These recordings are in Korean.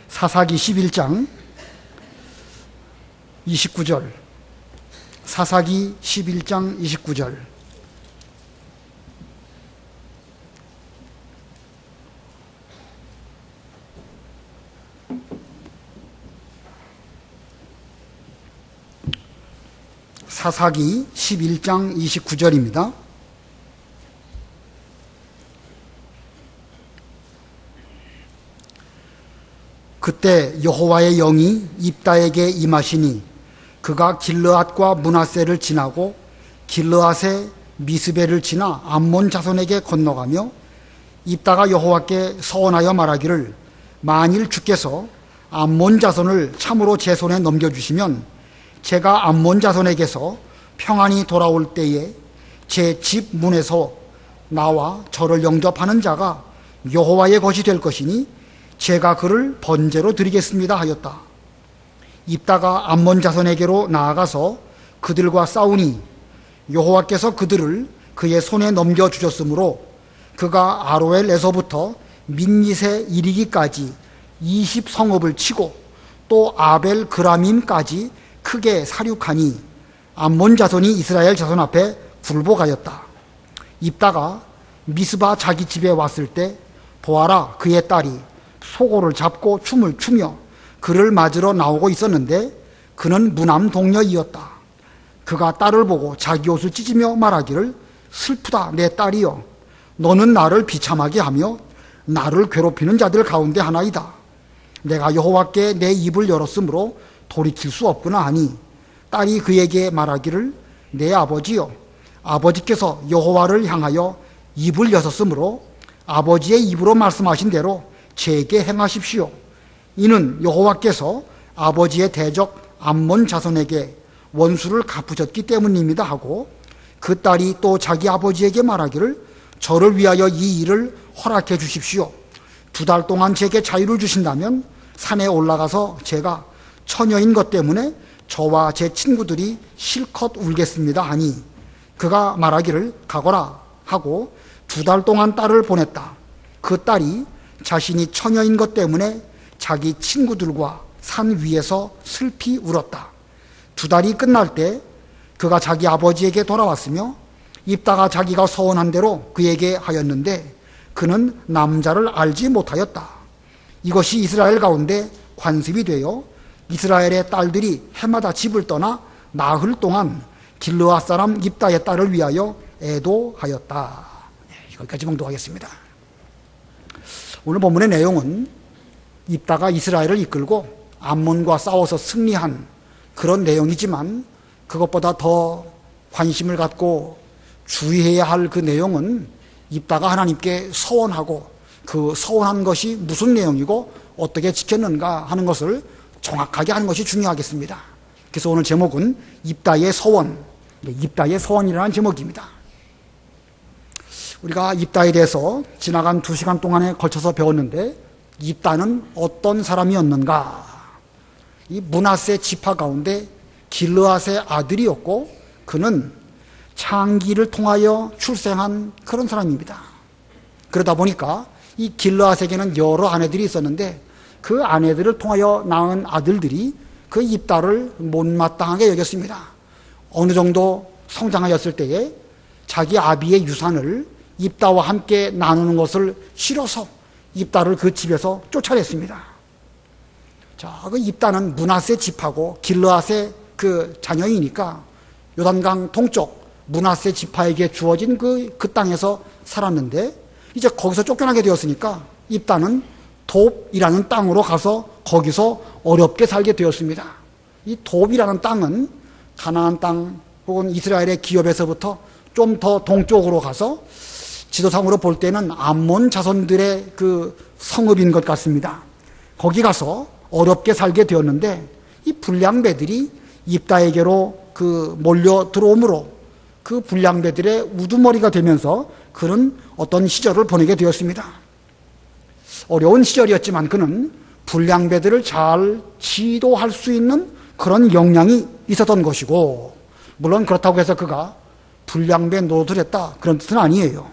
사사기 11장 29절, 사사기 11장 29절. 사사기 11장 29절입니다. 그때 여호와의 영이 입다에게 임하시니 그가 길르앗과 므낫세를 지나고 길르앗의 미스베를 지나 암몬 자손에게 건너가며 입다가 여호와께 서원하여 말하기를 만일 주께서 암몬 자손을 참으로 제 손에 넘겨주시면 제가 암몬 자손에게서 평안히 돌아올 때에 제 집 문에서 나와 저를 영접하는 자가 여호와의 것이 될 것이니 제가 그를 번제로 드리겠습니다 하였다. 입다가 암몬 자손에게로 나아가서 그들과 싸우니 여호와께서 그들을 그의 손에 넘겨주셨으므로 그가 아로엘에서부터 민닛에 이르기까지 20성읍을 치고 또 아벨 그라밈까지 크게 사륙하니 암몬 자손이 이스라엘 자손 앞에 굴복하였다. 입다가 미스바 자기 집에 왔을 때 보아라, 그의 딸이 소고를 잡고 춤을 추며 그를 맞으러 나오고 있었는데 그는 무남 동녀이었다. 그가 딸을 보고 자기 옷을 찢으며 말하기를 슬프다 내 딸이여, 너는 나를 비참하게 하며 나를 괴롭히는 자들 가운데 하나이다. 내가 여호와께 내 입을 열었으므로 돌이킬 수 없구나 하니 딸이 그에게 말하기를 내 아버지여, 아버지께서 여호와를 향하여 입을 여셨으므로 아버지의 입으로 말씀하신 대로 제게 행하십시오. 이는 여호와께서 아버지의 대적 암몬 자손에게 원수를 갚으셨기 때문입니다 하고 그 딸이 또 자기 아버지에게 말하기를 저를 위하여 이 일을 허락해 주십시오. 2달 동안 제게 자유를 주신다면 산에 올라가서 제가 처녀인 것 때문에 저와 제 친구들이 실컷 울겠습니다 하니 그가 말하기를 가거라 하고 2달 동안 딸을 보냈다. 그 딸이 자신이 처녀인 것 때문에 자기 친구들과 산 위에서 슬피 울었다. 2달이 끝날 때 그가 자기 아버지에게 돌아왔으며 입다가 자기가 서원한 대로 그에게 하였는데 그는 남자를 알지 못하였다. 이것이 이스라엘 가운데 관습이 되어 이스라엘의 딸들이 해마다 집을 떠나 나흘 동안 길르앗 사람 입다의 딸을 위하여 애도하였다. 여기까지 봉독하겠습니다. 오늘 본문의 내용은 입다가 이스라엘을 이끌고 암몬과 싸워서 승리한 그런 내용이지만 그것보다 더 관심을 갖고 주의해야 할 그 내용은 입다가 하나님께 서원하고 그 서원한 것이 무슨 내용이고 어떻게 지켰는가 하는 것을 정확하게 하는 것이 중요하겠습니다. 그래서 오늘 제목은 입다의 서원, 입다의 서원이라는 제목입니다. 우리가 입다에 대해서 지나간 2시간 동안에 걸쳐서 배웠는데 입다는 어떤 사람이었는가? 이 므낫세 지파 가운데 길르앗의 아들이었고 그는 창기를 통하여 출생한 그런 사람입니다. 그러다 보니까 이 길르앗에게는 여러 아내들이 있었는데 그 아내들을 통하여 낳은 아들들이 그 입다를 못마땅하게 여겼습니다. 어느 정도 성장하였을 때에 자기 아비의 유산을 입다와 함께 나누는 것을 싫어서 입다를 그 집에서 쫓아냈습니다. 자, 그 입다는 므낫세 지파고 길르앗의 그 자녀이니까 요단강 동쪽 므낫세 지파에게 주어진 그 땅에서 살았는데 이제 거기서 쫓겨나게 되었으니까 입다는 돕이라는 땅으로 가서 거기서 어렵게 살게 되었습니다. 이 돕이라는 땅은 가나안 땅 혹은 이스라엘의 기업에서부터 좀 더 동쪽으로 가서 지도상으로 볼 때는 암몬 자손들의 그 성읍인 것 같습니다. 거기 가서 어렵게 살게 되었는데 이 불량배들이 입다에게로 그 몰려 들어오므로 그 불량배들의 우두머리가 되면서 그는 어떤 시절을 보내게 되었습니다. 어려운 시절이었지만 그는 불량배들을 잘 지도할 수 있는 그런 역량이 있었던 것이고, 물론 그렇다고 해서 그가 불량배 노릇을 했다 그런 뜻은 아니에요.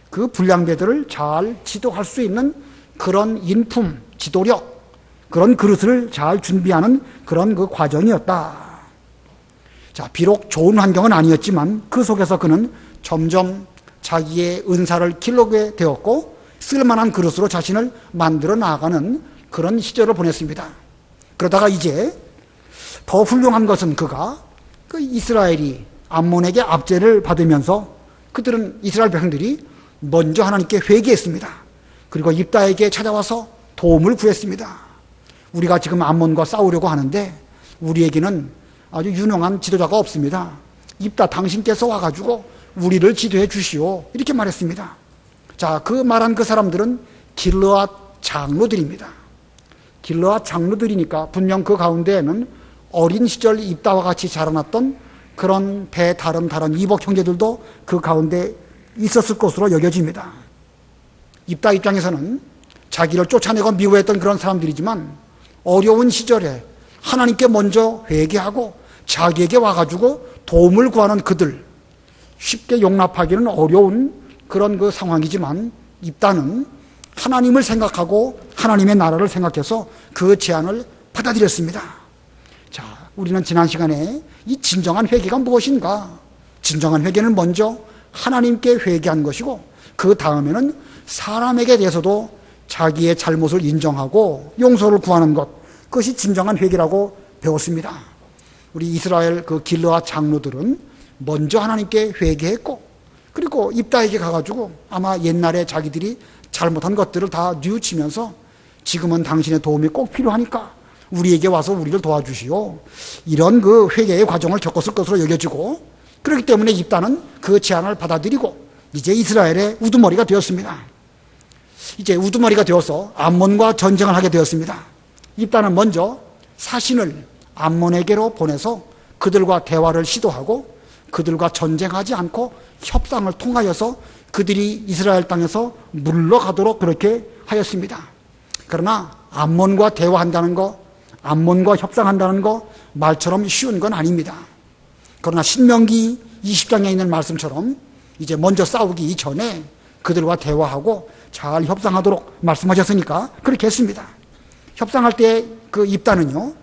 그 불량배들을 잘 지도할 수 있는 그런 인품, 지도력, 그런 그릇을 잘 준비하는 그런 그 과정이었다. 자, 비록 좋은 환경은 아니었지만 그 속에서 그는 점점 자기의 은사를 길러게 되었고 쓸만한 그릇으로 자신을 만들어 나아가는 그런 시절을 보냈습니다. 그러다가 이제 더 훌륭한 것은 그가 그 이스라엘이 암몬에게 압제를 받으면서 그들은 이스라엘 백성들이 먼저 하나님께 회개했습니다. 그리고 입다에게 찾아와서 도움을 구했습니다. 우리가 지금 암몬과 싸우려고 하는데 우리에게는 아주 유능한 지도자가 없습니다. 입다 당신께서 와가지고 우리를 지도해 주시오. 이렇게 말했습니다. 자, 그 말한 그 사람들은 길르앗 장로들입니다. 길르앗 장로들이니까 분명 그 가운데에는 어린 시절 입다와 같이 자라났던 그런 배 다른 이복 형제들도 그 가운데 있었을 것으로 여겨집니다. 입다 입장에서는 자기를 쫓아내고 미워했던 그런 사람들이지만 어려운 시절에 하나님께 먼저 회개하고 자기에게 와가지고 도움을 구하는 그들, 쉽게 용납하기는 어려운 그런 그 상황이지만 입다는 하나님을 생각하고 하나님의 나라를 생각해서 그 제안을 받아들였습니다. 자, 우리는 지난 시간에 이 진정한 회개가 무엇인가? 진정한 회개는 먼저 하나님께 회개한 것이고 그 다음에는 사람에게 대해서도 자기의 잘못을 인정하고 용서를 구하는 것, 그것이 진정한 회개라고 배웠습니다. 우리 이스라엘 그 길르앗 장로들은 먼저 하나님께 회개했고 그리고 입다에게 가가지고 아마 옛날에 자기들이 잘못한 것들을 다 뉘우치면서 지금은 당신의 도움이 꼭 필요하니까 우리에게 와서 우리를 도와주시오. 이런 그 회개의 과정을 겪었을 것으로 여겨지고 그렇기 때문에 입다는 그 제안을 받아들이고 이제 이스라엘의 우두머리가 되었습니다. 이제 우두머리가 되어서 암몬과 전쟁을 하게 되었습니다. 입다는 먼저 사신을 암몬에게로 보내서 그들과 대화를 시도하고 그들과 전쟁하지 않고 협상을 통하여서 그들이 이스라엘 땅에서 물러가도록 그렇게 하였습니다. 그러나 암몬과 대화한다는 거, 암몬과 협상한다는 거 말처럼 쉬운 건 아닙니다. 그러나 신명기 20장에 있는 말씀처럼 이제 먼저 싸우기 이전에 그들과 대화하고 잘 협상하도록 말씀하셨으니까 그렇게 했습니다. 협상할 때 그 입다는요,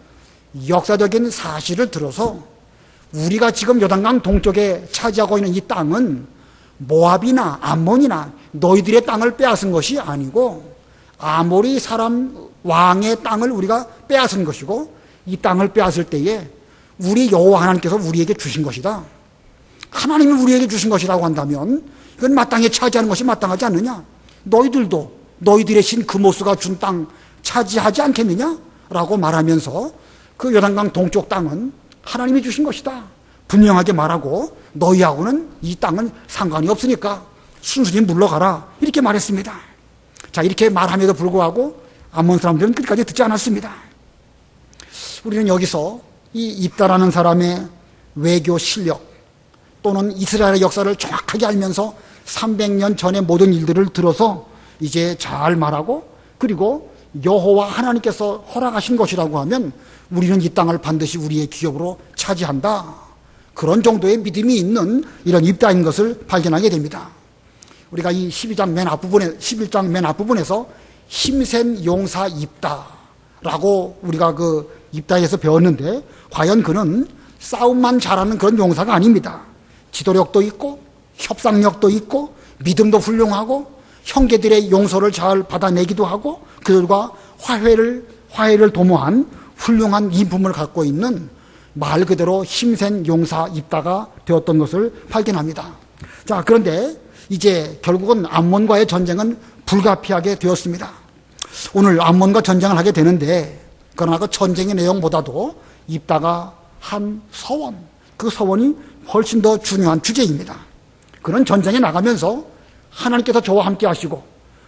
역사적인 사실을 들어서 우리가 지금 요단강 동쪽에 차지하고 있는 이 땅은 모압이나 암몬이나 너희들의 땅을 빼앗은 것이 아니고 아모리 사람 왕의 땅을 우리가 빼앗은 것이고 이 땅을 빼앗을 때에 우리 여호와 하나님께서 우리에게 주신 것이다. 하나님이 우리에게 주신 것이라고 한다면 이건 마땅히 차지하는 것이 마땅하지 않느냐? 너희들도 너희들의 신 그모스가 준 땅 차지하지 않겠느냐? 라고 말하면서 그 요단강 동쪽 땅은 하나님이 주신 것이다. 분명하게 말하고 너희하고는 이 땅은 상관이 없으니까 순순히 물러가라. 이렇게 말했습니다. 자, 이렇게 말함에도 불구하고 암몬 사람들은 끝까지 듣지 않았습니다. 우리는 여기서 이 입다라는 사람의 외교 실력 또는 이스라엘의 역사를 정확하게 알면서 300년 전의 모든 일들을 들어서 이제 잘 말하고 그리고 여호와 하나님께서 허락하신 것이라고 하면 우리는 이 땅을 반드시 우리의 기업으로 차지한다. 그런 정도의 믿음이 있는 이런 입다인 것을 발견하게 됩니다. 우리가 이 11장 맨 앞부분에서 힘센 용사 입다라고 우리가 그 입다에서 배웠는데 과연 그는 싸움만 잘하는 그런 용사가 아닙니다. 지도력도 있고 협상력도 있고 믿음도 훌륭하고 형제들의 용서를 잘 받아내기도 하고 그들과 화해를 도모한 훌륭한 인품을 갖고 있는 말 그대로 힘센 용사 입다가 되었던 것을 발견합니다. 자, 그런데 이제 결국은 암몬과의 전쟁은 불가피하게 되었습니다. 오늘 암몬과 전쟁을 하게 되는데 그러나 그 전쟁의 내용보다도 입다가 한 서원, 그 서원이 훨씬 더 중요한 주제입니다. 그는 전쟁에 나가면서 하나님께서 저와 함께 하시고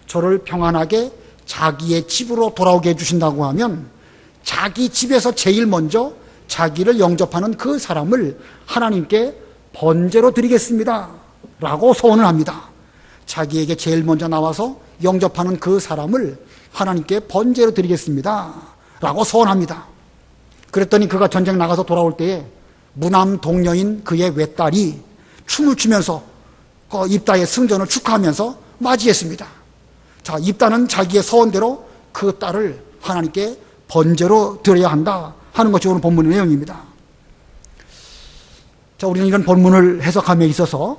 저를 평안하게 자기의 집으로 돌아오게 해주신다고 하면 자기 집에서 제일 먼저 자기를 영접하는 그 사람을 하나님께 번제로 드리겠습니다 라고 소원을 합니다. 자기에게 제일 먼저 나와서 영접하는 그 사람을 하나님께 번제로 드리겠습니다 라고 소원합니다. 그랬더니 그가 전쟁 나가서 돌아올 때에 무남 동녀인 그의 외딸이 춤을 추면서 그 입다의 승전을 축하하면서 맞이했습니다. 자, 입다는 자기의 서원대로 그 딸을 하나님께 번제로 드려야 한다 하는 것이 오늘 본문의 내용입니다. 자, 우리는 이런 본문을 해석함에 있어서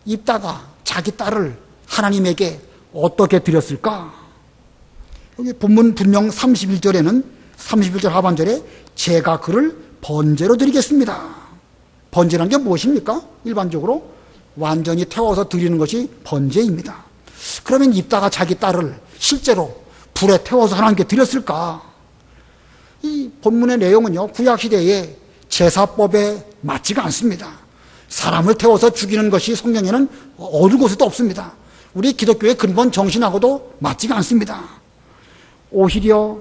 입다가 자기 딸을 하나님에게 어떻게 드렸을까? 여기 본문 분명 31절에는 31절 하반절에 제가 그를 번제로 드리겠습니다. 번제라는 게 무엇입니까? 일반적으로 완전히 태워서 드리는 것이 번제입니다. 그러면 입다가 자기 딸을 실제로 불에 태워서 하나님께 드렸을까? 이 본문의 내용은요, 구약시대의 제사법에 맞지가 않습니다. 사람을 태워서 죽이는 것이 성경에는 어느 곳에도 없습니다. 우리 기독교의 근본 정신하고도 맞지가 않습니다. 오히려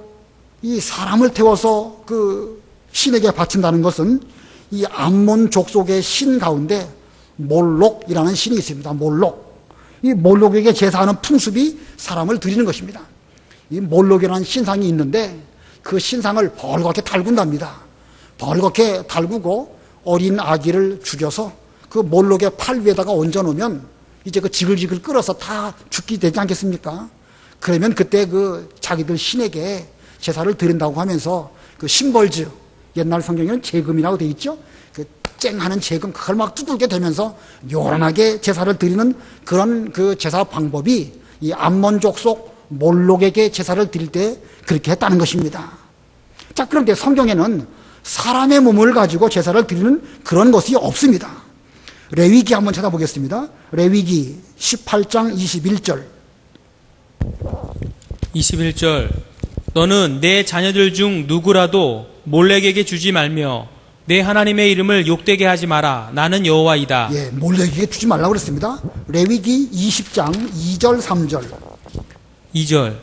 이 사람을 태워서 그 신에게 바친다는 것은 이 암몬 족속의 신 가운데 몰록이라는 신이 있습니다. 몰록. 이 몰록에게 제사하는 풍습이 사람을 드리는 것입니다. 이 몰록이라는 신상이 있는데 그 신상을 벌겋게 달군답니다. 벌겋게 달구고 어린 아기를 죽여서 그 몰록의 팔 위에다가 얹어놓으면 이제 그 지글지글 끓어서 다 죽게 되지 않겠습니까? 그러면 그때 그 자기들 신에게 제사를 드린다고 하면서 그 심벌즈, 옛날 성경에는 제금이라고 되어 있죠? 그 쨍하는 제금, 그걸 막 두들게 되면서 요란하게 제사를 드리는 그런 그 제사 방법이 이 암몬 족속 몰록에게 제사를 드릴 때 그렇게 했다는 것입니다. 자, 그런데 성경에는 사람의 몸을 가지고 제사를 드리는 그런 것이 없습니다. 레위기 한번 찾아보겠습니다. 레위기 18장 21절. 21절 너는 내 자녀들 중 누구라도 몰렉에게 주지 말며 내 하나님의 이름을 욕되게 하지 마라. 나는 여호와이다. 예, 몰렉에게 주지 말라고 그랬습니다. 레위기 20장 2절 3절. 2절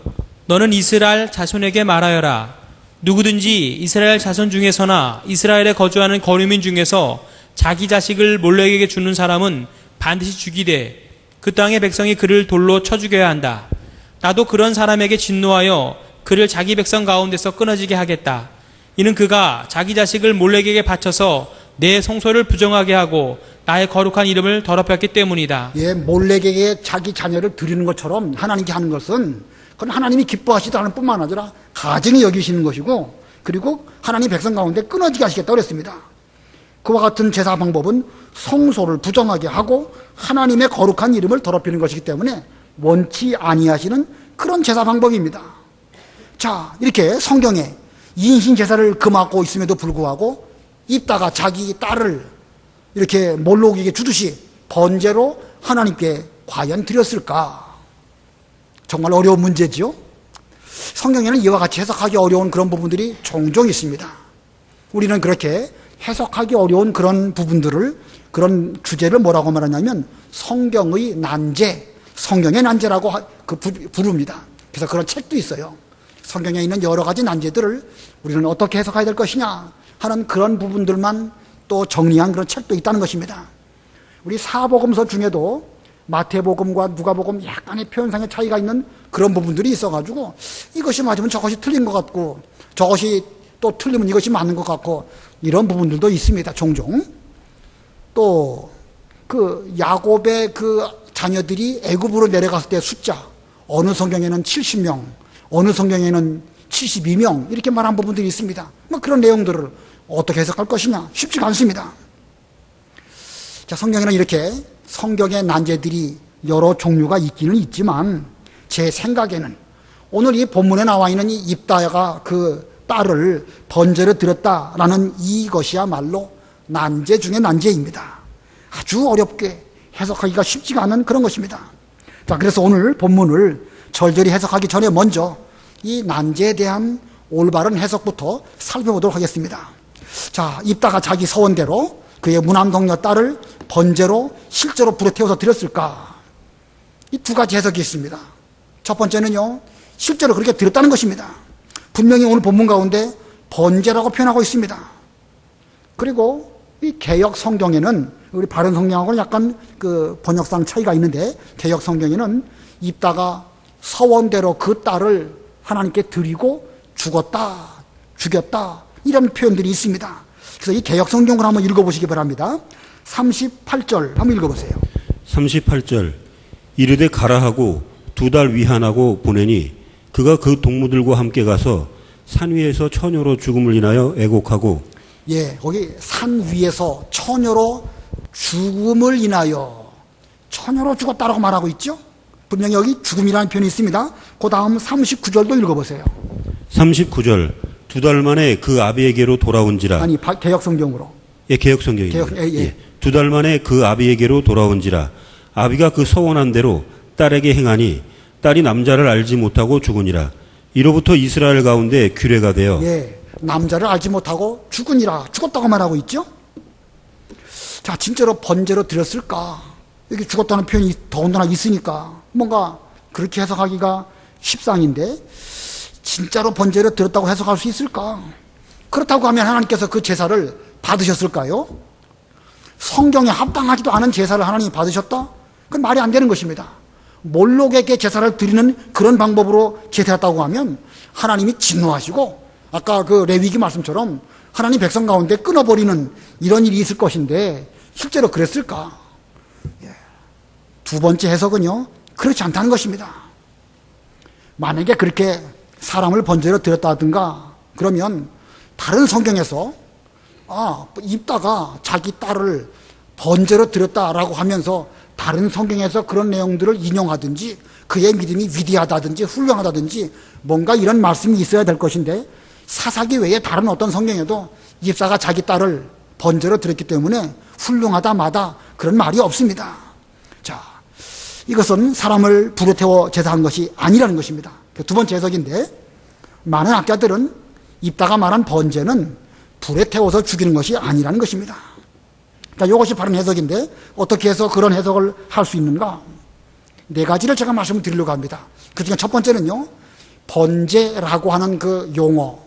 너는 이스라엘 자손에게 말하여라. 누구든지 이스라엘 자손 중에서나 이스라엘에 거주하는 거류민 중에서 자기 자식을 몰렉에게 주는 사람은 반드시 죽이되 그 땅의 백성이 그를 돌로 쳐 죽여야 한다. 나도 그런 사람에게 진노하여 그를 자기 백성 가운데서 끊어지게 하겠다. 이는 그가 자기 자식을 몰렉에게 바쳐서 내 성소를 부정하게 하고 나의 거룩한 이름을 더럽혔기 때문이다. 예, 몰렉에게 자기 자녀를 드리는 것처럼 하나님께 하는 것은 그건 하나님이 기뻐하시다는 뿐만 아니라 가증히 여기시는 것이고, 그리고 하나님 백성 가운데 끊어지게 하시겠다고 그랬습니다. 그와 같은 제사 방법은 성소를 부정하게 하고 하나님의 거룩한 이름을 더럽히는 것이기 때문에 원치 아니하시는 그런 제사 방법입니다. 자, 이렇게 성경에 인신 제사를 금하고 있음에도 불구하고 입다가 자기 딸을 이렇게 몰록에게 주듯이 번제로 하나님께 과연 드렸을까? 정말 어려운 문제지요. 성경에는 이와 같이 해석하기 어려운 그런 부분들이 종종 있습니다. 우리는 그렇게 해석하기 어려운 그런 부분들을, 그런 주제를 뭐라고 말하냐면 성경의 난제, 성경의 난제라고 부릅니다. 그래서 그런 책도 있어요. 성경에 있는 여러 가지 난제들을 우리는 어떻게 해석해야 될 것이냐 하는 그런 부분들만 또 정리한 그런 책도 있다는 것입니다. 우리 사복음서 중에도 마태복음과 누가복음 약간의 표현상의 차이가 있는 그런 부분들이 있어가지고 이것이 맞으면 저것이 틀린 것 같고 저것이 또 틀리면 이것이 맞는 것 같고 이런 부분들도 있습니다. 종종. 또 그 야곱의 그 자녀들이 애굽으로 내려갔을 때 숫자, 어느 성경에는 70명, 어느 성경에는 72명 이렇게 말한 부분들이 있습니다. 뭐 그런 내용들을 어떻게 해석할 것이냐 쉽지가 않습니다. 자, 성경에는 이렇게 성경의 난제들이 여러 종류가 있기는 있지만 제 생각에는 오늘 이 본문에 나와 있는 이 입다가 그 딸을 번제로 드렸다라는 이것이야말로 난제 중의 난제입니다. 아주 어렵게 해석하기가 쉽지가 않은 그런 것입니다. 자, 그래서 오늘 본문을 절절히 해석하기 전에 먼저 이 난제에 대한 올바른 해석부터 살펴보도록 하겠습니다. 자, 입다가 자기 서원대로 그의 무남동녀 딸을 번제로 실제로 불에 태워서 드렸을까? 이 두 가지 해석이 있습니다. 첫 번째는요, 실제로 그렇게 드렸다는 것입니다. 분명히 오늘 본문 가운데 번제라고 표현하고 있습니다. 그리고 이 개역 성경에는 우리 바른 성경하고는 약간 그 번역상 차이가 있는데 개역 성경에는 입다가 서원대로 그 딸을 하나님께 드리고 죽었다, 죽였다 이런 표현들이 있습니다. 그래서 이 개역 성경을 한번 읽어보시기 바랍니다. 38절 한번 읽어보세요. 38절 이르되 가라 하고 2달 위한하고 보내니 그가 그 동무들과 함께 가서 산 위에서 처녀로 죽음을 인하여 애곡하고 예, 거기 산 위에서 처녀로 죽음을 인하여 처녀로 죽었다라고 말하고 있죠. 분명히 여기 죽음이라는 표현이 있습니다. 그 다음 39절도 읽어보세요. 39절 2달 만에 그 아비에게로 돌아온지라. 아니, 개역성경으로. 예, 개혁성경입니다. 예. 2달 만에 그 아비에게로 돌아온지라. 아비가 그 서원한 대로 딸에게 행하니 딸이 남자를 알지 못하고 죽으니라. 이로부터 이스라엘 가운데 규례가 되어 예, 남자를 알지 못하고 죽으니라. 죽었다고 말하고 있죠. 자, 진짜로 번제로 드렸을까? 여기 죽었다는 표현이 더군다나 있으니까 뭔가 그렇게 해석하기가 십상인데 진짜로 번제로 드렸다고 해석할 수 있을까? 그렇다고 하면 하나님께서 그 제사를 받으셨을까요? 성경에 합당하지도 않은 제사를 하나님이 받으셨다? 그건 말이 안 되는 것입니다. 몰록에게 제사를 드리는 그런 방법으로 제사했다고 하면 하나님이 진노하시고 아까 그 레위기 말씀처럼 하나님 백성 가운데 끊어버리는 이런 일이 있을 것인데 실제로 그랬을까? 두 번째 해석은요, 그렇지 않다는 것입니다. 만약에 그렇게 사람을 번제로 드렸다든가 그러면 다른 성경에서 입다가 자기 딸을 번제로 드렸다라고 하면서 다른 성경에서 그런 내용들을 인용하든지 그의 믿음이 위대하다든지 훌륭하다든지 뭔가 이런 말씀이 있어야 될 것인데 사사기 외에 다른 어떤 성경에도 입사가 자기 딸을 번제로 드렸기 때문에 훌륭하다 마다 그런 말이 없습니다. 자, 이것은 사람을 불에 태워 제사한 것이 아니라는 것입니다. 두 번째 해석인데 많은 학자들은 입다가 말한 번제는 불에 태워서 죽이는 것이 아니라는 것입니다. 그러니까 이것이 바른 해석인데 어떻게 해서 그런 해석을 할 수 있는가? 네 가지를 제가 말씀을 드리려고 합니다. 그중에 첫 번째는요, 번제라고 하는 그 용어,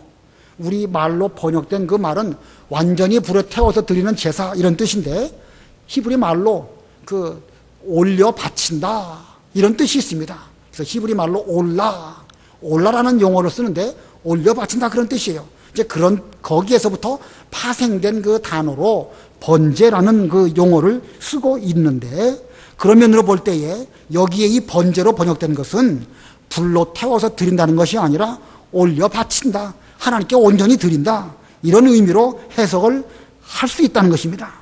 우리 말로 번역된 그 말은 완전히 불에 태워서 드리는 제사 이런 뜻인데 히브리 말로 그 올려 바친다 이런 뜻이 있습니다. 그래서 히브리 말로 올라라는 용어를 쓰는데 올려 바친다 그런 뜻이에요. 이제 그런 거기에서부터 파생된 그 단어로 번제라는 그 용어를 쓰고 있는데 그런 면으로 볼 때에 여기에 이 번제로 번역된 것은 불로 태워서 드린다는 것이 아니라 올려 바친다, 하나님께 온전히 드린다 이런 의미로 해석을 할 수 있다는 것입니다.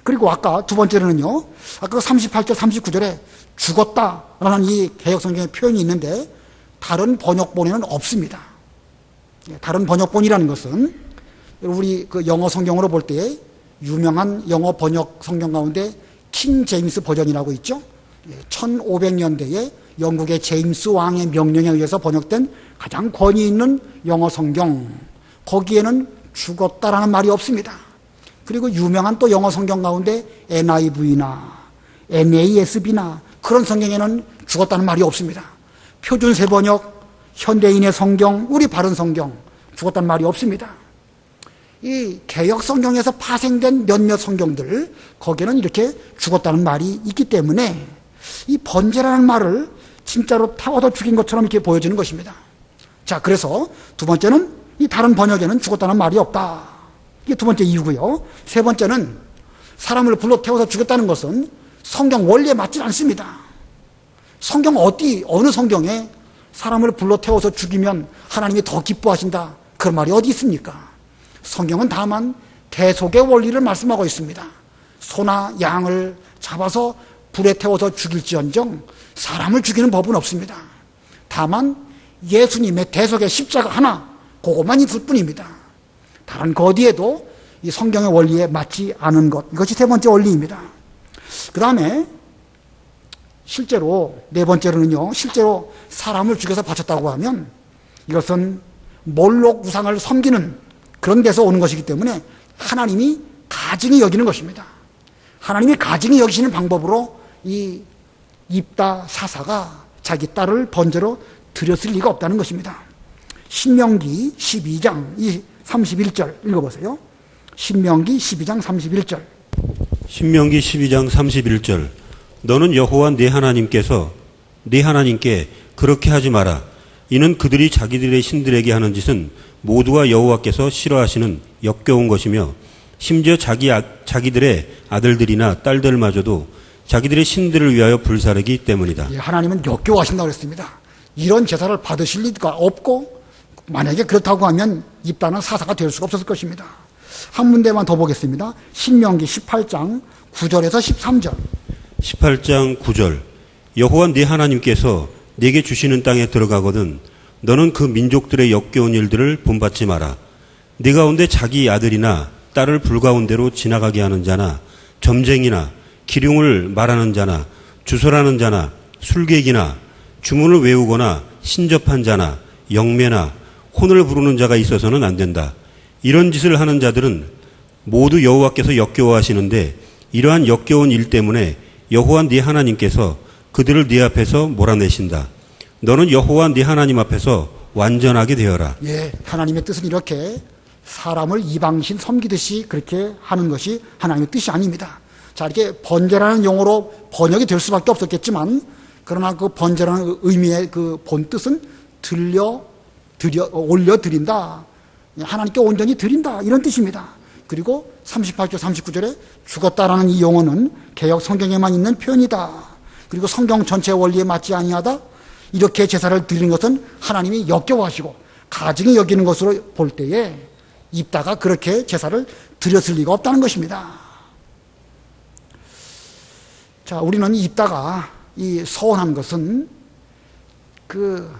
그리고 아까 두 번째로는요, 아까 38절 39절에 죽었다라는 이 개역성경의 표현이 있는데 다른 번역본에는 없습니다. 다른 번역본이라는 것은 우리 그 영어 성경으로 볼 때 유명한 영어 번역 성경 가운데 킹 제임스 버전이라고 있죠. 1500년대에 영국의 제임스 왕의 명령에 의해서 번역된 가장 권위 있는 영어 성경, 거기에는 죽었다라는 말이 없습니다. 그리고 유명한 또 영어 성경 가운데 NIV나 NASB나 그런 성경에는 죽었다는 말이 없습니다. 표준세 번역, 현대인의 성경, 우리 바른 성경, 죽었다는 말이 없습니다. 이 개역 성경에서 파생된 몇몇 성경들, 거기에는 이렇게 죽었다는 말이 있기 때문에 이 번제라는 말을 진짜로 태워서 죽인 것처럼 이렇게 보여지는 것입니다. 자, 그래서 두 번째는 이 다른 번역에는 죽었다는 말이 없다. 이게 두 번째 이유고요. 세 번째는 사람을 불로 태워서 죽였다는 것은 성경 원리에 맞지 않습니다. 성경 어느 성경에 사람을 불로 태워서 죽이면 하나님이 더 기뻐하신다, 그런 말이 어디 있습니까? 성경은 다만 대속의 원리를 말씀하고 있습니다. 소나 양을 잡아서 불에 태워서 죽일지언정 사람을 죽이는 법은 없습니다. 다만 예수님의 대속의 십자가 하나, 그것만 있을 뿐입니다. 다른 그 어디에도 이 성경의 원리에 맞지 않은 것, 이것이 세 번째 원리입니다. 그 다음에 실제로 네 번째로는요, 실제로 사람을 죽여서 바쳤다고 하면 이것은 몰록 우상을 섬기는 그런 데서 오는 것이기 때문에 하나님이 가증히 여기는 것입니다. 하나님이 가증히 여기시는 방법으로 이 입다 사사가 자기 딸을 번제로 드렸을 리가 없다는 것입니다. 신명기 12장 31절 읽어보세요. 신명기 12장 31절. 신명기 12장 31절 너는 여호와 네 하나님께 그렇게 하지 마라. 이는 그들이 자기들의 신들에게 하는 짓은 모두가 여호와께서 싫어하시는 역겨운 것이며 심지어 자기들의 아들들이나 딸들마저도 자기들의 신들을 위하여 불사르기 때문이다. 하나님은 역겨워하신다고 그랬습니다. 이런 제사를 받으실 리가 없고 만약에 그렇다고 하면 입다는 사사가 될 수가 없었을 것입니다. 한 문제만 더 보겠습니다. 신명기 18장 9절에서 13절. 18장 9절. 여호와 네 하나님께서 네게 주시는 땅에 들어가거든 너는 그 민족들의 역겨운 일들을 본받지 마라. 네 가운데 자기 아들이나 딸을 불가운데로 지나가게 하는 자나 점쟁이나 기륭을 말하는 자나 주설하는 자나 술객이나 주문을 외우거나 신접한 자나 영매나 혼을 부르는 자가 있어서는 안 된다. 이런 짓을 하는 자들은 모두 여호와께서 역겨워하시는데 이러한 역겨운 일 때문에 여호와 네 하나님께서 그들을 네 앞에서 몰아내신다. 너는 여호와 네 하나님 앞에서 완전하게 되어라. 예, 하나님의 뜻은 이렇게 사람을 이방신 섬기듯이 그렇게 하는 것이 하나님의 뜻이 아닙니다. 자, 이렇게 번제라는 용어로 번역이 될 수밖에 없었겠지만, 그러나 그 번제라는 의미의 그 본 뜻은 올려드린다. 하나님께 온전히 드린다. 이런 뜻입니다. 그리고 38절, 39절에 죽었다라는 이 용어는 개역 성경에만 있는 표현이다. 그리고 성경 전체 원리에 맞지 아니하다. 이렇게 제사를 드리는 것은 하나님이 역겨워하시고 가증히 여기는 것으로 볼 때에 입다가 그렇게 제사를 드렸을 리가 없다는 것입니다. 자, 우리는 입다가 이 서원한 것은 그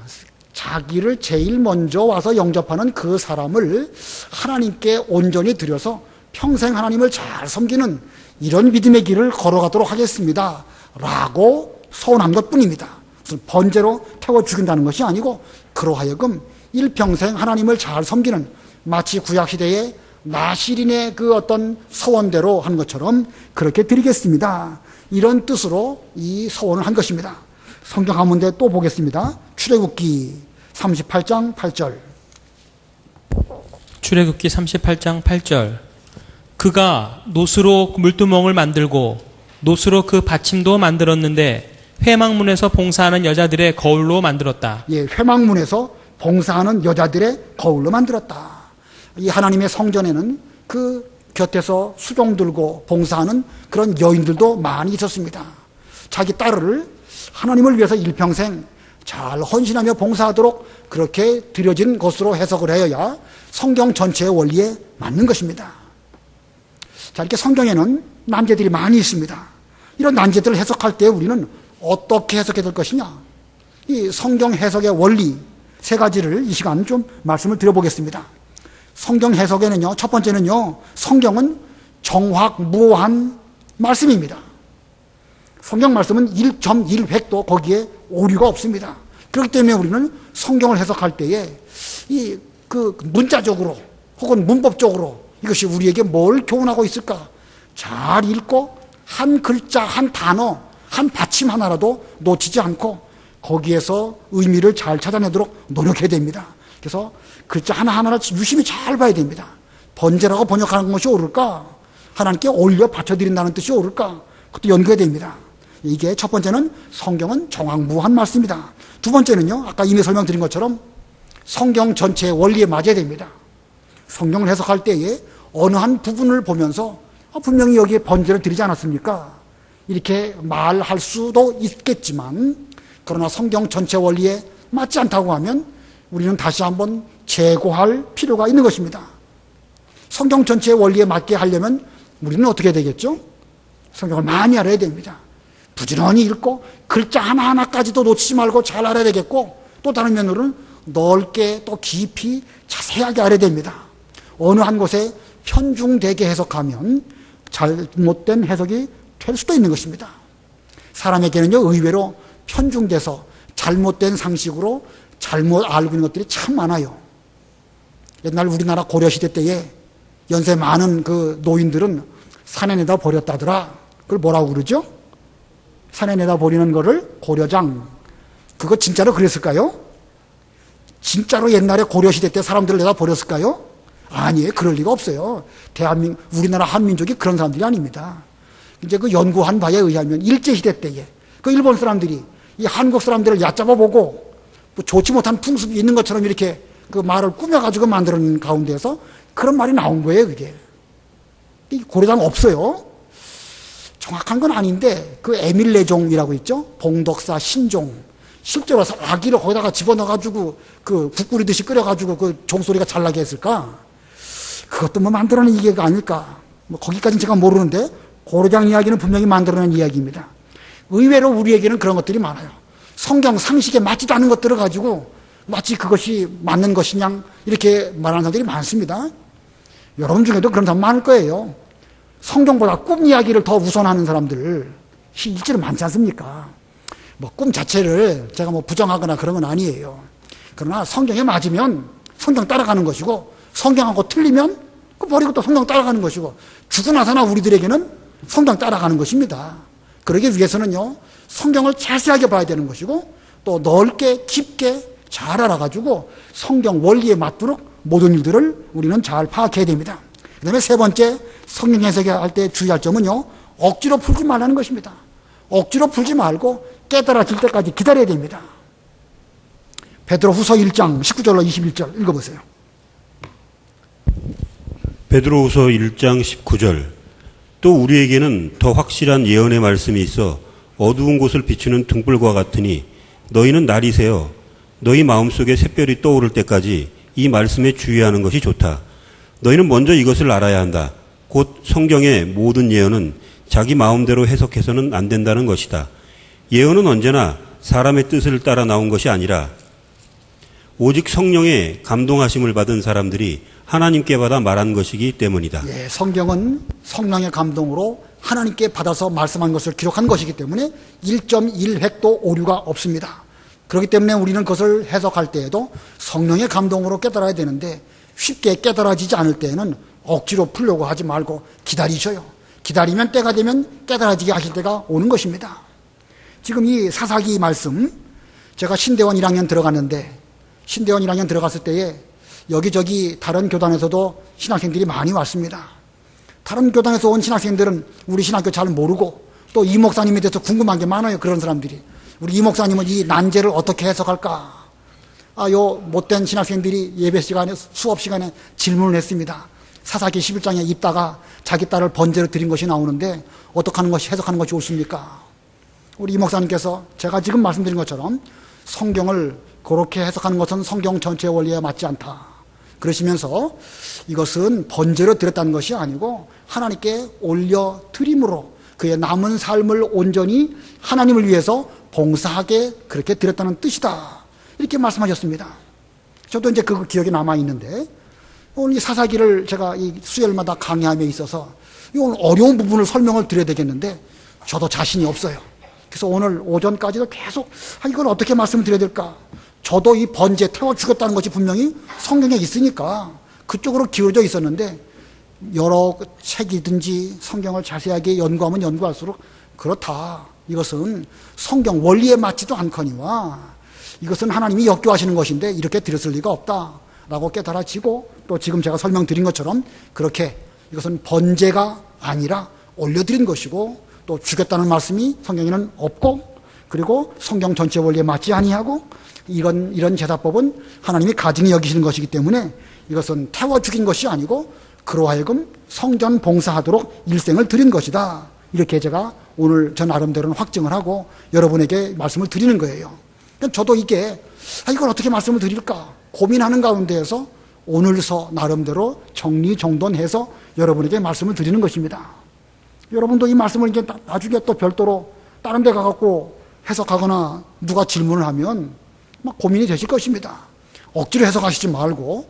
자기를 제일 먼저 와서 영접하는 그 사람을 하나님께 온전히 드려서 평생 하나님을 잘 섬기는 이런 믿음의 길을 걸어가도록 하겠습니다. 라고 서원한 것 뿐입니다. 무슨 번제로 태워 죽인다는 것이 아니고 그러하여금 일평생 하나님을 잘 섬기는 마치 구약시대의 나시린의 그 어떤 서원대로 한 것처럼 그렇게 드리겠습니다. 이런 뜻으로 이 서원을 한 것입니다. 성경 한 문제 또 보겠습니다. 출애굽기 38장 8절. 출애굽기 38장 8절. 그가 놋으로 물두멍을 만들고 놋으로 그 받침도 만들었는데 회막문에서 봉사하는 여자들의 거울로 만들었다. 예, 회막문에서 봉사하는 여자들의 거울로 만들었다. 이 하나님의 성전에는 그 곁에서 수종 들고 봉사하는 그런 여인들도 많이 있었습니다. 자기 딸을 하나님을 위해서 일평생 잘 헌신하며 봉사하도록 그렇게 드려진 것으로 해석을 하여야 성경 전체의 원리에 맞는 것입니다. 자, 이렇게 성경에는 난제들이 많이 있습니다. 이런 난제들을 해석할 때 우리는 어떻게 해석해야 될 것이냐? 이 성경 해석의 원리 세 가지를 이 시간 좀 말씀을 드려보겠습니다. 성경 해석에는요, 첫 번째는요, 성경은 정확무오한 말씀입니다. 성경 말씀은 1.1획도 거기에 오류가 없습니다. 그렇기 때문에 우리는 성경을 해석할 때에 그 문자적으로 혹은 문법적으로 이것이 우리에게 뭘 교훈하고 있을까? 잘 읽고 한 글자, 한 단어, 한 받침 하나라도 놓치지 않고 거기에서 의미를 잘 찾아내도록 노력해야 됩니다. 그래서 글자 하나하나를 유심히 잘 봐야 됩니다. 번제라고 번역하는 것이 옳을까? 하나님께 올려 바쳐드린다는 뜻이 옳을까? 그것도 연구해야 됩니다. 이게 첫 번째는 성경은 정확무한 말씀이다. 두 번째는요, 아까 이미 설명드린 것처럼 성경 전체의 원리에 맞아야 됩니다. 성경을 해석할 때에 어느 한 부분을 보면서 분명히 여기에 번제를 드리지 않았습니까? 이렇게 말할 수도 있겠지만, 그러나 성경 전체 원리에 맞지 않다고 하면 우리는 다시 한번 재고할 필요가 있는 것입니다. 성경 전체의 원리에 맞게 하려면 우리는 어떻게 해야 되겠죠? 성경을 많이 알아야 됩니다. 부지런히 읽고 글자 하나하나까지도 놓치지 말고 잘 알아야 되겠고, 또 다른 면으로는 넓게 또 깊이 자세하게 알아야 됩니다. 어느 한 곳에 편중되게 해석하면 잘못된 해석이 될 수도 있는 것입니다. 사람에게는요, 의외로 편중돼서 잘못된 상식으로 잘못 알고 있는 것들이 참 많아요. 옛날 우리나라 고려시대 때에 연세 많은 그 노인들은 산에 내다 버렸다더라. 그걸 뭐라고 그러죠? 산에 내다 버리는 거를 고려장. 그거 진짜로 그랬을까요? 진짜로 옛날에 고려시대 때 사람들을 내다 버렸을까요? 아니에요. 그럴 리가 없어요. 우리나라 한민족이 그런 사람들이 아닙니다. 이제 그 연구한 바에 의하면 일제시대 때에 그 일본 사람들이 이 한국 사람들을 얕잡아 보고 뭐 좋지 못한 풍습이 있는 것처럼 이렇게 그 말을 꾸며가지고 만드는 가운데서 그런 말이 나온 거예요, 그게. 고려장 없어요. 정확한 건 아닌데, 그 에밀레종이라고 있죠? 봉덕사 신종. 실제로 아기를 거기다가 집어넣어가지고 그 국 끓이듯이 끓여가지고 그 종소리가 잘 나게 했을까? 그것도 뭐 만들어낸 이야기가 아닐까? 뭐 거기까지는 제가 모르는데 고려장 이야기는 분명히 만들어낸 이야기입니다. 의외로 우리에게는 그런 것들이 많아요. 성경 상식에 맞지도 않은 것들을 가지고 마치 그것이 맞는 것이냐 이렇게 말하는 사람들이 많습니다. 여러분 중에도 그런 사람 많을 거예요. 성경보다 꿈 이야기를 더 우선하는 사람들 실제로 많지 않습니까? 뭐 꿈 자체를 제가 뭐 부정하거나 그런 건 아니에요. 그러나 성경에 맞으면 성경 따라가는 것이고 성경하고 틀리면 그 버리고 또 성경 따라가는 것이고 죽고 나서나 우리들에게는 성경 따라가는 것입니다. 그러기 위해서는요 성경을 자세하게 봐야 되는 것이고 또 넓게 깊게 잘 알아가지고 성경 원리에 맞도록 모든 일들을 우리는 잘 파악해야 됩니다. 그 다음에 세 번째 성경 해석할 때 주의할 점은요 억지로 풀지 말라는 것입니다. 억지로 풀지 말고 깨달아질 때까지 기다려야 됩니다. 베드로후서 1장 19절로 21절 읽어보세요. 베드로후서 1장 19절. 또 우리에게는 더 확실한 예언의 말씀이 있어 어두운 곳을 비추는 등불과 같으니 너희는 날이 새어 너희 마음속에 샛별이 떠오를 때까지 이 말씀에 주의하는 것이 좋다. 너희는 먼저 이것을 알아야 한다. 곧 성경의 모든 예언은 자기 마음대로 해석해서는 안 된다는 것이다. 예언은 언제나 사람의 뜻을 따라 나온 것이 아니라 오직 성령의 감동하심을 받은 사람들이 하나님께 받아 말한 것이기 때문이다. 예, 성경은 성령의 감동으로 하나님께 받아서 말씀한 것을 기록한 것이기 때문에 1.1획도 오류가 없습니다. 그렇기 때문에 우리는 그것을 해석할 때에도 성령의 감동으로 깨달아야 되는데 쉽게 깨달아지지 않을 때에는 억지로 풀려고 하지 말고 기다리셔요. 기다리면 때가 되면 깨달아지게 하실 때가 오는 것입니다. 지금 이 사사기 말씀 제가 신대원 1학년 들어갔는데 신대원 1학년 들어갔을 때에 여기저기 다른 교단에서도 신학생들이 많이 왔습니다. 다른 교단에서 온 신학생들은 우리 신학교 잘 모르고 또 이 목사님에 대해서 궁금한 게 많아요. 그런 사람들이. 우리 이 목사님은 이 난제를 어떻게 해석할까? 요 못된 신학생들이 예배 시간에 수업 시간에 질문을 했습니다. 사사기 11장에 입다가 자기 딸을 번제로 드린 것이 나오는데 어떻게 하는 것이 해석하는 것이 옳습니까? 우리 이 목사님께서 제가 지금 말씀드린 것처럼 성경을 그렇게 해석하는 것은 성경 전체의 원리에 맞지 않다. 그러시면서 이것은 번제로 드렸다는 것이 아니고 하나님께 올려 드림으로 그의 남은 삶을 온전히 하나님을 위해서 봉사하게 그렇게 드렸다는 뜻이다. 이렇게 말씀하셨습니다. 저도 이제 그 기억이 남아있는데 오늘 이 사사기를 제가 이 수요일마다 강의함에 있어서 이 오늘 어려운 부분을 설명을 드려야 되겠는데 저도 자신이 없어요. 그래서 오늘 오전까지도 계속 이걸 어떻게 말씀을 드려야 될까? 저도 이 번제 태워 죽였다는 것이 분명히 성경에 있으니까 그쪽으로 기울어져 있었는데 여러 책이든지 성경을 자세하게 연구하면 연구할수록 그렇다. 이것은 성경 원리에 맞지도 않거니와 이것은 하나님이 역교하시는 것인데 이렇게 드렸을 리가 없다라고 깨달아지고 또 지금 제가 설명드린 것처럼 그렇게 이것은 번제가 아니라 올려드린 것이고 또 죽였다는 말씀이 성경에는 없고 그리고 성경 전체 원리에 맞지 아니하고 이런 제사법은 하나님이 가증히 여기시는 것이기 때문에 이것은 태워 죽인 것이 아니고 그로 하여금 성전 봉사하도록 일생을 드린 것이다. 이렇게 제가 오늘 저 나름대로는 확증을 하고 여러분에게 말씀을 드리는 거예요. 저도 이게 이걸 어떻게 말씀을 드릴까 고민하는 가운데에서 오늘서 나름대로 정리정돈해서 여러분에게 말씀을 드리는 것입니다. 여러분도 이 말씀을 이제 나중에 또 별도로 다른 데 가갖고 해석하거나 누가 질문을 하면 막 고민이 되실 것입니다. 억지로 해석하시지 말고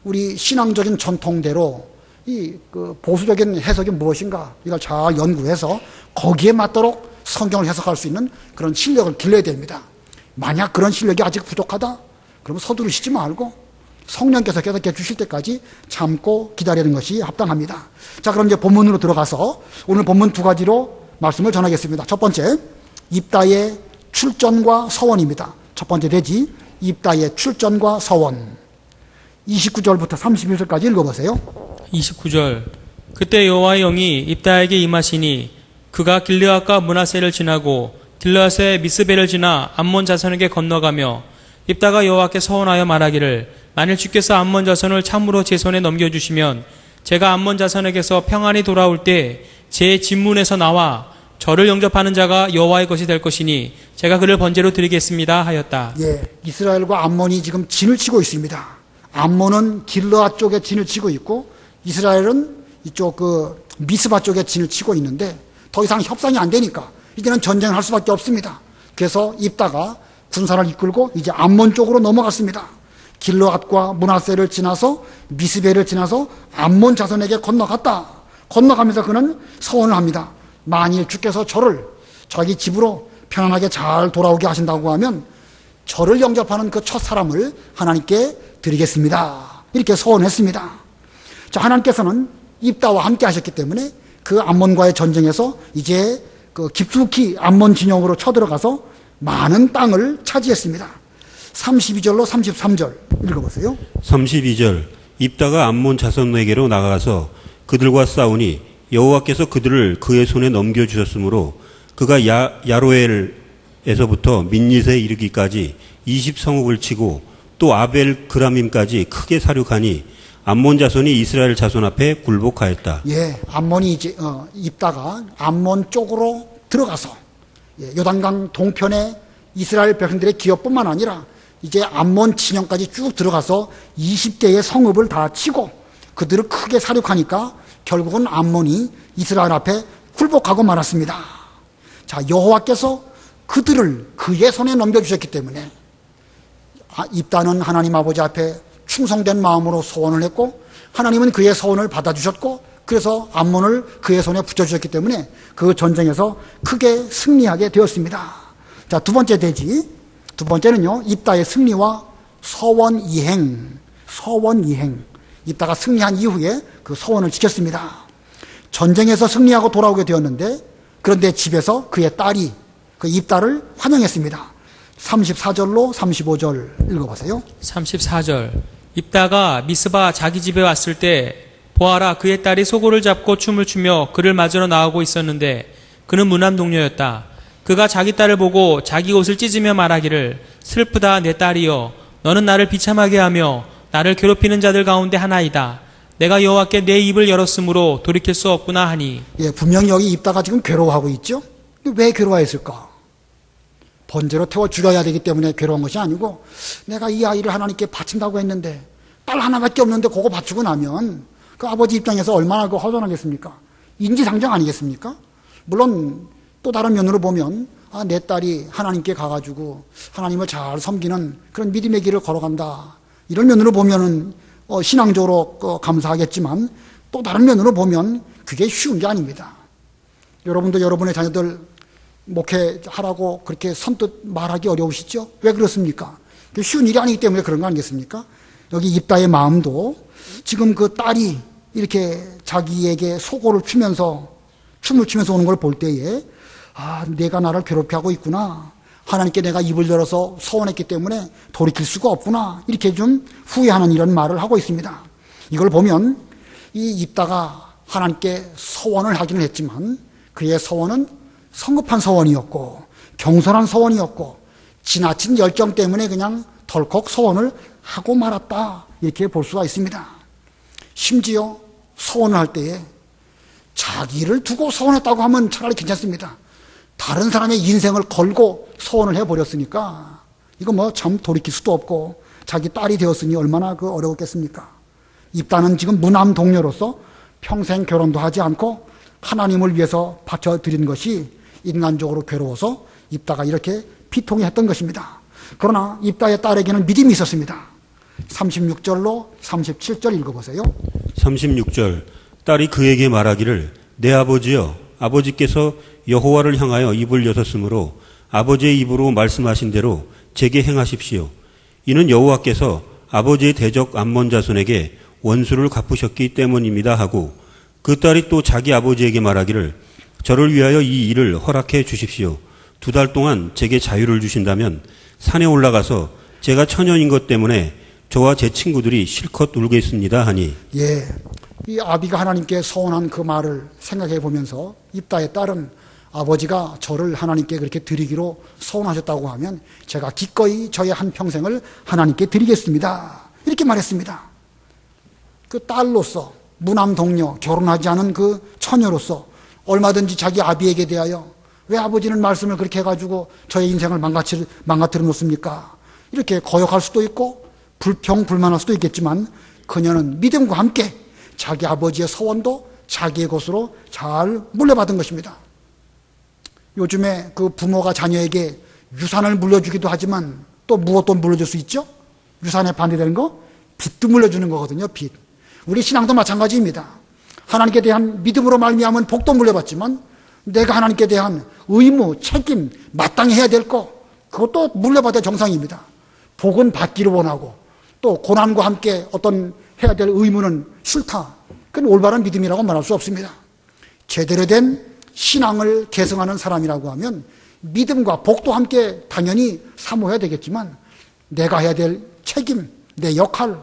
우리 신앙적인 전통대로 그 보수적인 해석이 무엇인가 이걸 잘 연구해서 거기에 맞도록 성경을 해석할 수 있는 그런 실력을 길러야 됩니다. 만약 그런 실력이 아직 부족하다? 그러면 서두르시지 말고 성령께서 깨닫게 주실 때까지 참고 기다리는 것이 합당합니다. 자, 그럼 이제 본문으로 들어가서 오늘 본문 두 가지로 말씀을 전하겠습니다. 첫 번째, 입다의 출전과 서원입니다. 첫 번째 대지, 입다의 출전과 서원. 29절부터 31절까지 읽어보세요. 29절. 그때 여호와의 영이 입다에게 임하시니 그가 길르앗과 므낫세를 지나고 길르앗의 미스베를 지나 암몬 자손에게 건너가며 입다가 여호와께 서원하여 말하기를 만일 주께서 암몬 자손을 참으로 제 손에 넘겨주시면 제가 암몬 자손에게서 평안히 돌아올 때 제 진문에서 나와 저를 영접하는 자가 여호와의 것이 될 것이니 제가 그를 번제로 드리겠습니다 하였다. 예, 이스라엘과 암몬이 지금 진을 치고 있습니다. 암몬은 길르앗 쪽에 진을 치고 있고 이스라엘은 이쪽 그 미스바 쪽에 진을 치고 있는데 더 이상 협상이 안 되니까 이제는 전쟁을 할 수밖에 없습니다. 그래서 입다가 군사를 이끌고 이제 암몬 쪽으로 넘어갔습니다. 길르앗과 므낫세를 지나서 미스베를 지나서 암몬 자손에게 건너갔다. 건너가면서 그는 서원을 합니다. 만일 주께서 저를 자기 집으로 편안하게 잘 돌아오게 하신다고 하면 저를 영접하는 그 첫 사람을 하나님께 드리겠습니다. 이렇게 서원했습니다. 자, 하나님께서는 입다와 함께 하셨기 때문에 그 암몬과의 전쟁에서 이제 그 깊숙이 암몬 진영으로 쳐들어가서 많은 땅을 차지했습니다. 32절로 33절 읽어보세요. 32절 입다가 암몬 자손에게로 나가서 그들과 싸우니 여호와께서 그들을 그의 손에 넘겨주셨으므로 그가 야로엘에서부터 민닛에 이르기까지 20성읍을 치고 또 아벨 그라밈까지 크게 사륙하니 암몬 자손이 이스라엘 자손 앞에 굴복하였다. 예, 암몬이 이제 입다가 암몬 쪽으로 들어가서 요단강 동편에 이스라엘 백성들의 기업뿐만 아니라 이제 암몬 진영까지 쭉 들어가서 20개의 성읍을 다 치고 그들을 크게 사륙하니까 결국은 암몬이 이스라엘 앞에 굴복하고 말았습니다. 자, 여호와께서 그들을 그의 손에 넘겨주셨기 때문에 입다는 하나님 아버지 앞에 충성된 마음으로 소원을 했고 하나님은 그의 소원을 받아주셨고 그래서 암몬을 그의 손에 붙여주셨기 때문에 그 전쟁에서 크게 승리하게 되었습니다. 자, 두 번째 대지. 두 번째는요, 입다의 승리와 서원 이행. 입다가 승리한 이후에 그 서원을 지켰습니다. 전쟁에서 승리하고 돌아오게 되었는데 그런데 집에서 그의 딸이 그 입다를 환영했습니다. 34절로 35절 읽어보세요. 34절 입다가 미스바 자기 집에 왔을 때 보아라 그의 딸이 소고를 잡고 춤을 추며 그를 맞으러 나오고 있었는데 그는 무남 동료였다. 그가 자기 딸을 보고 자기 옷을 찢으며 말하기를 슬프다 내 딸이여 너는 나를 비참하게 하며 나를 괴롭히는 자들 가운데 하나이다. 내가 여호와께 내 입을 열었으므로 돌이킬 수 없구나 하니. 예, 분명히 여기 입다가 지금 괴로워하고 있죠. 왜 괴로워했을까? 번제로 태워 죽여야 되기 때문에 괴로운 것이 아니고 내가 이 아이를 하나님께 바친다고 했는데 딸 하나밖에 없는데 그거 바치고 나면 그 아버지 입장에서 얼마나 그 허전하겠습니까? 인지상정 아니겠습니까? 물론 또 다른 면으로 보면 내 딸이 하나님께 가가지고 하나님을 잘 섬기는 그런 믿음의 길을 걸어간다. 이런 면으로 보면은 신앙적으로 감사하겠지만 또 다른 면으로 보면 그게 쉬운 게 아닙니다. 여러분도 여러분의 자녀들 목회하라고 그렇게 선뜻 말하기 어려우시죠? 왜 그렇습니까? 쉬운 일이 아니기 때문에 그런 거 아니겠습니까? 여기 입다의 마음도 지금 그 딸이 이렇게 자기에게 소고를 추면서 춤을 추면서 오는 걸 볼 때에 내가 나를 괴롭히하고 있구나. 하나님께 내가 입을 열어서 서원했기 때문에 돌이킬 수가 없구나. 이렇게 좀 후회하는 이런 말을 하고 있습니다. 이걸 보면 이 입다가 하나님께 서원을 하기는 했지만 그의 서원은 성급한 서원이었고 경솔한 서원이었고 지나친 열정 때문에 그냥 덜컥 서원을 하고 말았다. 이렇게 볼 수가 있습니다. 심지어 서원을 할 때에 자기를 두고 서원했다고 하면 차라리 괜찮습니다. 다른 사람의 인생을 걸고 서원을 해버렸으니까 이거 뭐 참 돌이킬 수도 없고 자기 딸이 되었으니 얼마나 어려웠겠습니까? 입다는 지금 무남 동료로서 평생 결혼도 하지 않고 하나님을 위해서 바쳐드린 것이 인간적으로 괴로워서 입다가 이렇게 피통해했던 것입니다. 그러나 입다의 딸에게는 믿음이 있었습니다. 36절로 37절 읽어보세요. 36절 딸이 그에게 말하기를 내 아버지여 아버지께서 여호와를 향하여 입을 여셨으므로 아버지의 입으로 말씀하신 대로 제게 행하십시오. 이는 여호와께서 아버지의 대적 암몬 자손에게 원수를 갚으셨기 때문입니다 하고 그 딸이 또 자기 아버지에게 말하기를 저를 위하여 이 일을 허락해 주십시오. 2달 동안 제게 자유를 주신다면 산에 올라가서 제가 처녀인 것 때문에 저와 제 친구들이 실컷 울겠습니다 하니. 예, 이 아비가 하나님께 서원한 그 말을 생각해 보면서 입다의 딸은 아버지가 저를 하나님께 그렇게 드리기로 서원하셨다고 하면 제가 기꺼이 저의 한평생을 하나님께 드리겠습니다. 이렇게 말했습니다. 그 딸로서 무남 동료 결혼하지 않은 그 처녀로서 얼마든지 자기 아비에게 대하여 왜 아버지는 말씀을 그렇게 해가지고 저의 인생을 망가뜨려 놓습니까? 이렇게 거역할 수도 있고 불평불만할 수도 있겠지만 그녀는 믿음과 함께 자기 아버지의 서원도 자기의 것으로 잘 물려받은 것입니다. 요즘에 그 부모가 자녀에게 유산을 물려주기도 하지만 또 무엇도 물려줄 수 있죠? 유산에 반대되는 거? 빚도 물려주는 거거든요. 빚. 우리 신앙도 마찬가지입니다. 하나님께 대한 믿음으로 말미암은 복도 물려받지만 내가 하나님께 대한 의무, 책임, 마땅히 해야 될 거 그것도 물려받아야 정상입니다. 복은 받기를 원하고 또 고난과 함께 어떤 해야 될 의무는 싫다. 그건 올바른 믿음이라고 말할 수 없습니다. 제대로 된 신앙을 계승하는 사람이라고 하면 믿음과 복도 함께 당연히 사모해야 되겠지만 내가 해야 될 책임, 내 역할,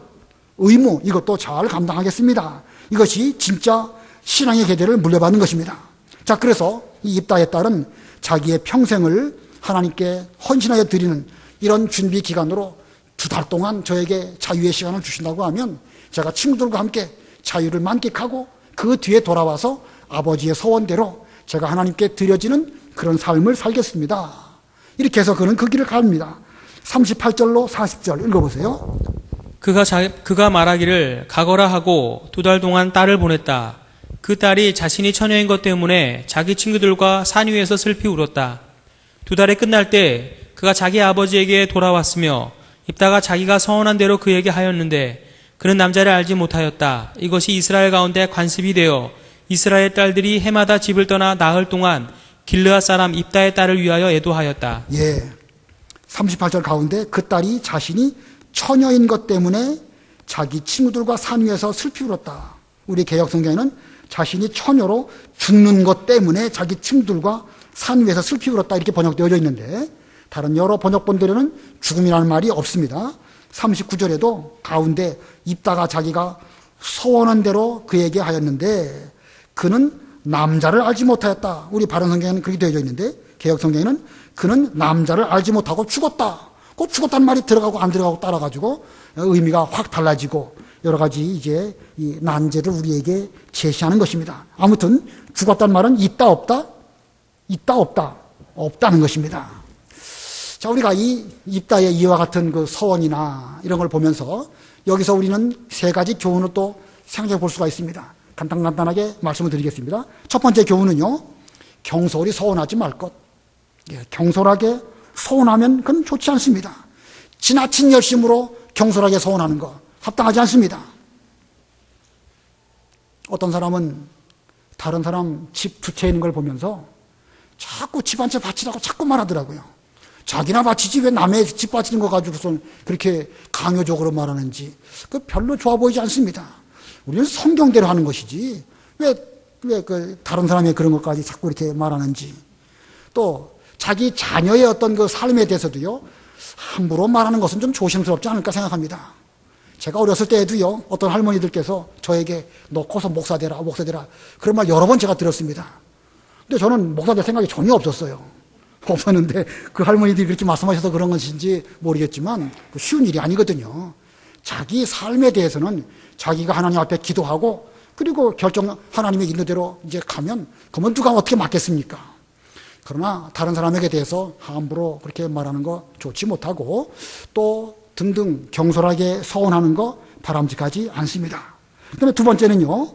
의무 이것도 잘 감당하겠습니다. 이것이 진짜 신앙의 계대를 물려받는 것입니다. 자, 그래서 이 입다의 딸은 자기의 평생을 하나님께 헌신하여 드리는 이런 준비 기간으로 2달 동안 저에게 자유의 시간을 주신다고 하면 제가 친구들과 함께 자유를 만끽하고 그 뒤에 돌아와서 아버지의 서원대로 제가 하나님께 드려지는 그런 삶을 살겠습니다. 이렇게 해서 그는 그 길을 갑니다. 38절로 40절 읽어보세요. 그가 말하기를 가거라 하고 2달 동안 딸을 보냈다. 그 딸이 자신이 처녀인 것 때문에 자기 친구들과 산 위에서 슬피 울었다. 2달이 끝날 때 그가 자기 아버지에게 돌아왔으며 입다가 자기가 서원한 대로 그에게 하였는데 그는 남자를 알지 못하였다. 이것이 이스라엘 가운데 관습이 되어 이스라엘 딸들이 해마다 집을 떠나 나흘 동안 길르앗 사람 입다의 딸을 위하여 애도하였다. 예, 38절 가운데 그 딸이 자신이 처녀인 것 때문에 자기 친구들과 산 위에서 슬피 울었다. 우리 개역성경에는 자신이 처녀로 죽는 것 때문에 자기 친구들과 산 위에서 슬피 울었다 이렇게 번역되어져 있는데 다른 여러 번역본들에는 죽음이라는 말이 없습니다. 39절에도 가운데 입다가 자기가 서원한 대로 그에게 하였는데 그는 남자를 알지 못하였다. 우리 바른 성경에는 그렇게 되어져 있는데 개역 성경에는 그는 남자를 알지 못하고 죽었다. 그 죽었다는 말이 들어가고 안 들어가고 따라가지고 의미가 확 달라지고 여러 가지 이제 이 난제를 우리에게 제시하는 것입니다. 아무튼 죽었다는 말은 있다 없다? 있다 없다? 없다는 것입니다. 자, 우리가 이 입다의 이와 같은 그 서원이나 이런 걸 보면서 여기서 우리는 3가지 교훈을 또 생각해 볼 수가 있습니다. 간단하게 말씀을 드리겠습니다. 첫 번째 교훈은요, 경솔히 서원하지 말 것. 예, 경솔하게 서원하면 그건 좋지 않습니다. 지나친 열심으로 경솔하게 서원하는 거 합당하지 않습니다. 어떤 사람은 다른 사람 집 두 채 있는 걸 보면서 자꾸 집 한 채 바치라고 자꾸 말하더라고요. 자기나 바치지 왜 남의 집 바치는 거 가지고선 그렇게 강요적으로 말하는지 그 별로 좋아 보이지 않습니다. 우리는 성경대로 하는 것이지 왜 그 다른 사람의 그런 것까지 자꾸 이렇게 말하는지. 또 자기 자녀의 어떤 그 삶에 대해서도요 함부로 말하는 것은 좀 조심스럽지 않을까 생각합니다. 제가 어렸을 때에도요 어떤 할머니들께서 저에게 너 커서 목사 되라 그런 말 여러 번 제가 들었습니다. 근데 저는 목사 될 생각이 전혀 없었는데 그 할머니들이 그렇게 말씀하셔서 그런 것인지 모르겠지만 쉬운 일이 아니거든요. 자기 삶에 대해서는 자기가 하나님 앞에 기도하고 그리고 하나님의 인도대로 이제 가면 그러면 누가 어떻게 맡겠습니까? 그러나 다른 사람에게 대해서 함부로 그렇게 말하는 거 좋지 못하고 또 등등 경솔하게 서원하는 거 바람직하지 않습니다. 그다음에 두 번째는요,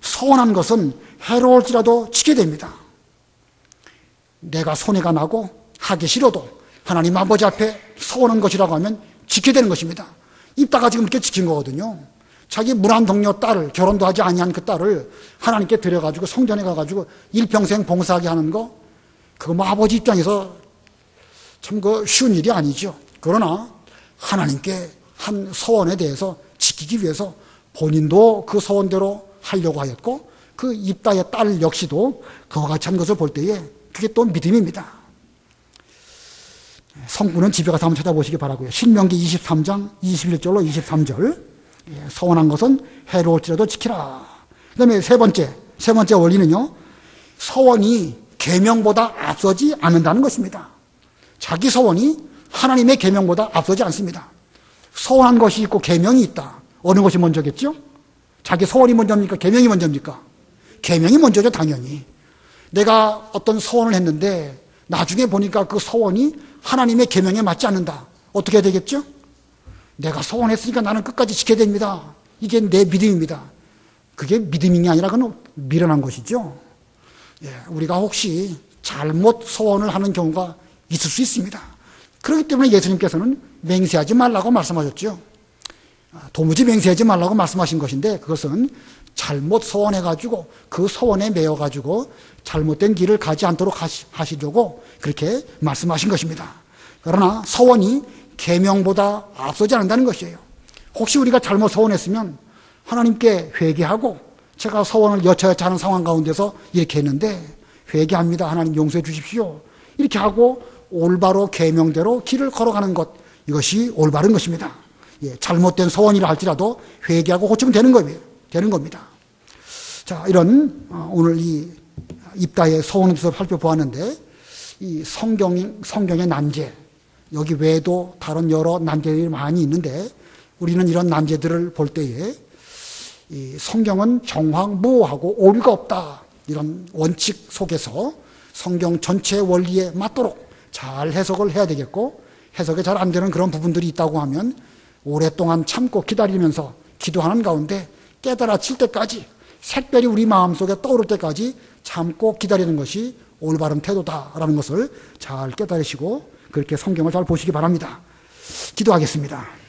서원한 것은 해로울지라도 지켜야 됩니다. 내가 손해가 나고 하기 싫어도 하나님 아버지 앞에 서원한 것이라고 하면 지켜야 되는 것입니다. 입다가 지금 이렇게 지킨 거거든요. 자기 문안 동료 딸을, 결혼도 하지 아니한 그 딸을 하나님께 드려가지고 성전에 가가지고 일평생 봉사하게 하는 거, 그거 뭐 아버지 입장에서 참 그 쉬운 일이 아니죠. 그러나 하나님께 한 서원에 대해서 지키기 위해서 본인도 그 서원대로 하려고 하였고 그 입다의 딸 역시도 그와 같이 한 것을 볼 때에 그게 또 믿음입니다. 성구는 집에 가서 한번 찾아보시기 바라고요. 신명기 23장 21절로 23절. 서원한 것은 해로울지라도 지키라. 그 다음에 세 번째 원리는요, 서원이 계명보다 앞서지 않는다는 것입니다. 자기 서원이 하나님의 계명보다 앞서지 않습니다. 서원한 것이 있고 계명이 있다. 어느 것이 먼저겠죠? 자기 서원이 먼저입니까? 계명이 먼저입니까? 계명이 먼저죠, 당연히. 내가 어떤 서원을 했는데 나중에 보니까 그 서원이 하나님의 계명에 맞지 않는다. 어떻게 해야 되겠죠? 내가 서원했으니까 나는 끝까지 지켜야 됩니다. 이게 내 믿음입니다. 그게 믿음이 아니라 그건 미련한 것이죠. 우리가 혹시 잘못 서원을 하는 경우가 있을 수 있습니다. 그렇기 때문에 예수님께서는 맹세하지 말라고 말씀하셨죠. 도무지 맹세하지 말라고 말씀하신 것인데 그것은 잘못 서원해가지고 그 서원에 매여가지고 잘못된 길을 가지 않도록 하시려고 그렇게 말씀하신 것입니다. 그러나 서원이 계명보다 앞서지 않는다는 것이에요. 혹시 우리가 잘못 서원했으면 하나님께 회개하고 제가 서원을 여차여차 하는 상황 가운데서 이렇게 했는데 회개합니다. 하나님 용서해 주십시오. 이렇게 하고 올바로 계명대로 길을 걸어가는 것, 이것이 올바른 것입니다. 잘못된 서원이라 할지라도 회개하고 고치면 되는 겁니다. 자, 이런 오늘 이 입다의 서원에 대해서 살펴보았는데 이 성경의 난제, 여기 외에도 다른 여러 난제들이 많이 있는데 우리는 이런 난제들을 볼 때에 이 성경은 정황무오하고 오류가 없다, 이런 원칙 속에서 성경 전체 원리에 맞도록 잘 해석을 해야 되겠고, 해석이 잘 안 되는 그런 부분들이 있다고 하면 오랫동안 참고 기다리면서 기도하는 가운데 깨달아질 때까지, 색별이 우리 마음속에 떠오를 때까지 참고 기다리는 것이 올바른 태도다라는 것을 잘 깨달으시고 그렇게 성경을 잘 보시기 바랍니다. 기도하겠습니다.